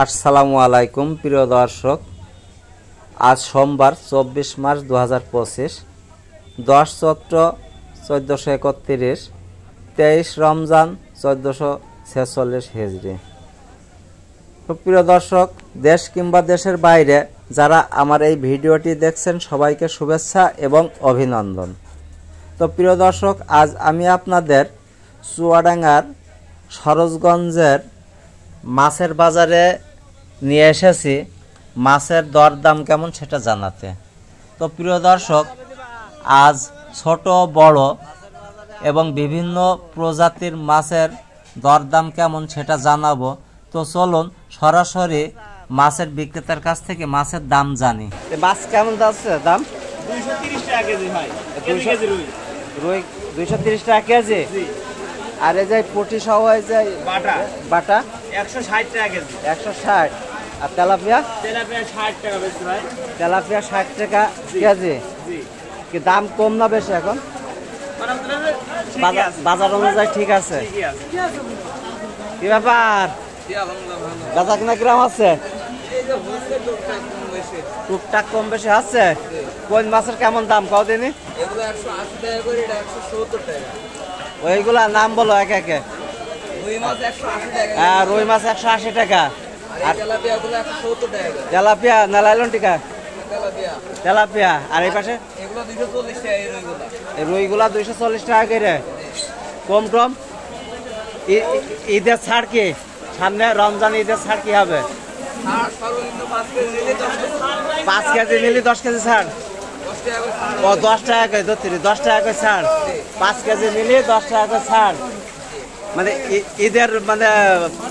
আসসালামু আলাইকুম প্রিয় দর্শক, আজ সোমবার 24 মার্চ 2025, 10 চৈত্র 1431, 23 রমজান 1446 হিজরি। প্রিয় দর্শক, দেশ কিংবা দেশের বাইরে যারা আমার এই ভিডিওটি দেখছেন সবাইকে শুভেচ্ছা এবং অভিনন্দন। তো প্রিয় দর্শক, আজ আমি আপনাদের চুয়াডাঙ্গার সরোজগঞ্জের মাছের বাজারে নিয়ে এসেছি মাছের দরদাম কেমন সেটা জানাতে। তো প্রিয় দর্শক, আজ ছোট বড় এবং বিভিন্ন প্রজাতির মাছের দরদাম কেমন সেটা জানাবো। তো চলুন সরাসরি মাছের বিক্রেতার কাছ থেকে মাছের দাম জানি। মাছ কেমন যাচ্ছে দাম? 230 টাকা কেজি ভাই। কেজি রুই 230 টাকা কেজি। আর এই যে পুঁটি সহ এই যে বাটা 160 টাকা কেজি। 160। আর তেলাপিয়া 60 টাকা বেশি ভাই। তেলাপিয়া 60 টাকা কেজি। জি। কি দাম কম না বেশি এখন? বাজার অনুযায়ী ঠিক আছে। কি ব্যাপার, বেচা কিনা কিরম আছে? টুকটাক কম বেশি আছে। কোন মাছের কেমন দাম কদিনই? ওইগুলা নাম বলো একে একে। রুই মাছ 180 টাকা। আর তেলাপিয়া না লাইলন টিকা? তেলাপিয়া। আর এই পাশে রুইগুলা 240 টাকা করে। কম টম ঈদের ছাড় কি সামনে? রমজান ঈদের ছাড় কি হবে? 5 কেজি নিলি 10 কেজি ছাড়। ও 10 টাকা করে ধরতে, 10 টাকা করে ছাড়। 5 কেজি নিলি 10 টাকা করে ছাড়, মানে ঈদের মানে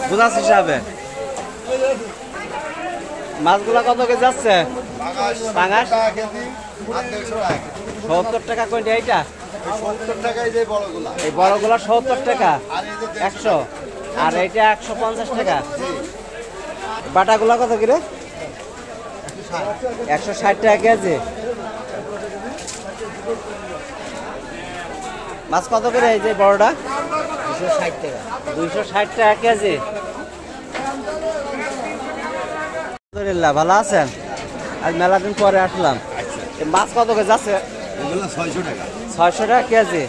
বোনাস হিসাবে। মাছগুলা কত কেজি যাচ্ছে? 70 টাকা কোনটা? এইটা 70 টাকা। এই বড়গুলা 70 টাকা 100। আর এইটা 150 টাকা। বাটাগুলা কত করে? 160 টাকা কেজি। মাছ কত করে এই যে বড়টা? 260 টাকা। 260 টাকা কেজি। আলহামদুলিল্লাহ, ভালো আছেন? আজ মেলা দিন পরে আসলাম। মাছ কত করে যাচ্ছে? 600 টাকা। 600 টাকা কেজি।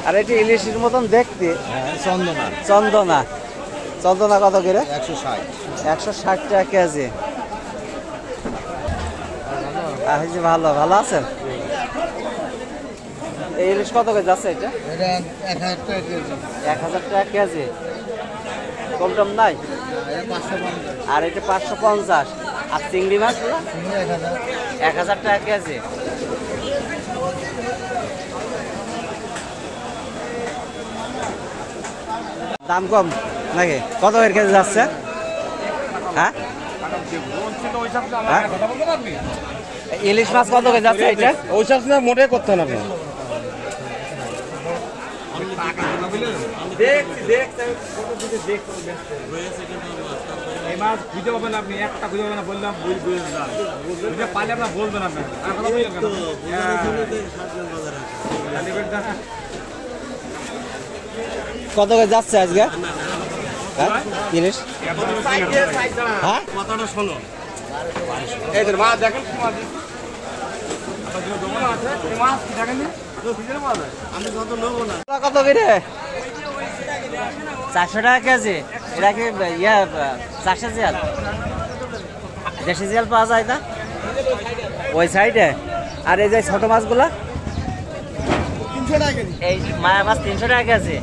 আর এটি ইলিশের মতন দেখতে। চন্দনা। চন্দনা চন্দনা কত করে? 160। 160 টাকা কেজি। ভালো ভালো আছেন? এই ইলিশ কত করে যাচ্ছে? এটা 1000 টাকা কেজি। 1000 টাকা কেজি। কম টম নাই? 550। আর এটা 550। আর চিংড়ি মাছ 1000 টাকা কেজি। দাম কম নাকি? কত এর কেজি যাচ্ছে? হ্যাঁ, ইলিশ মাছ কত কেজি যাচ্ছে? এটা ওই সব না মোটে করতে না আপনি। এই মাছ খুঁজে পাবেন আপনি, একটা খুঁজে পাবেন না। বললাম বুঝে পাইলে আপনার বলবেন আপনি। কত করে যাচ্ছে আজকে ইলিশ? হ্যাঁ, কথাটা শোনো। এই যে মাছ দেখেন, মাছ দেখেন আমি কত নেবো না। কত করে? 400 টাকা কেজি। এটা কি ইয়া চাষের জিয়াল? দেশি জিয়াল পাওয়া যায় না ওই সাইডে? আর এই যে ছোট মাছগুলা 300 টাকা কেজি। এই মায়া মাছ 300 টাকা কেজি।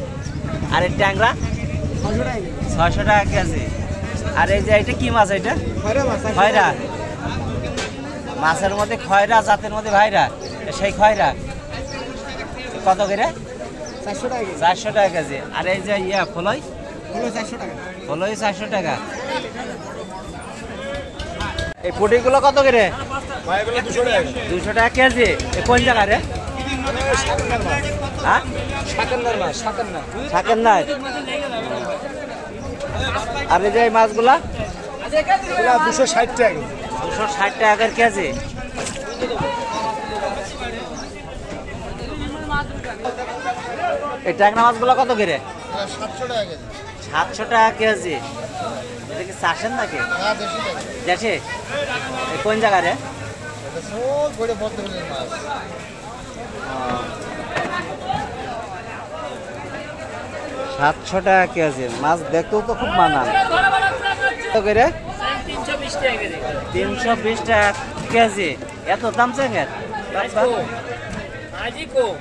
আর এই ট্যাংরা 600 টাকা কেজি। আর এই যে এটা কি মাছ? এটা খয়রা। মাছের মধ্যে খয়রা জাতের মধ্যে ভাইরা, সেই খয়রা কত করে? 400 টাকা কেজি। 400 টাকা কেজি। আর এই যে ইয়া ফলই? 400 টাকা। ফলই 400 টাকা। এই পুটিগুলো কত করে? 200 টাকা কেজি। কোন জায়গা রে? হ্যাঁ, শাকের নাই। আর এই যে এই মাছগুলা 260 টাকা। 260 টাকা কেজি। এই ট্যাংরা মাছগুলো কত করে? 700 টাকা কেজি। 700 টাকা কেজি। এটা কি চাষের নাকি? দেশে? কোন জায়গায় রে? 700 টাকা কেজি মাছ, দেখতেও তো খুব মানান। কত করে? 320 টাকা কেজি। এত দাম চাঙের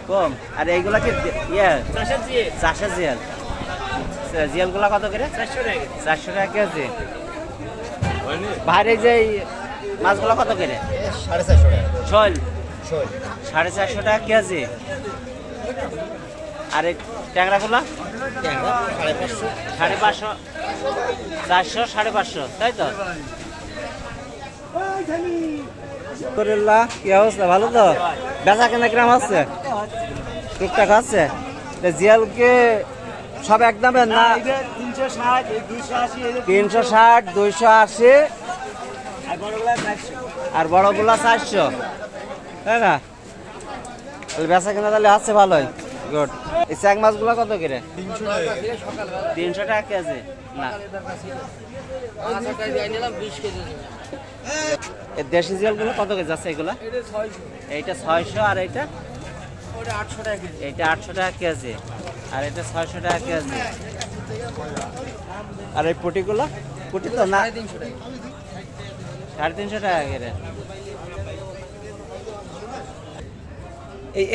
কম। আর এইগুলা কি চাষের জিয়াল? জিয়াল গুলা কত করে? 400 টাকা কেজি। বাইরে যে মাছগুলো কত করে? 450 টাকা। শোল 450 টাকা কেজি। আর এই ট্যাংরাগুলা 550, 400, 550, তাই তো? কি অবস্থা, ভালো তো? বেচা কেনা কিরম আছে? টুকটাক আছে? জিয়ালকে সব একদমের না? 360, 280 আর বড়গুলা 400, তাই না? বেচা কেনা তাহলে আছে ভালোই, গুড। এই চ্যাং মাছগুলো কত করে? 300 টাকা কেজি। না এই দেশি জিয়ালগুলো কত কেজি আছে? এগুলা এইটা 600 আর এইটা 800 টাকা কেজি আর এটা 600 টাকা কেজি। আর এই পুটিগুলো? পুটি তো না 350 টাকা করে।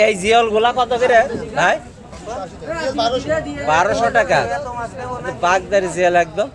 এই জিয়ালগুলা কত করে ভাই? 1200 টাকা। বাগদারি জিয়াল একদম।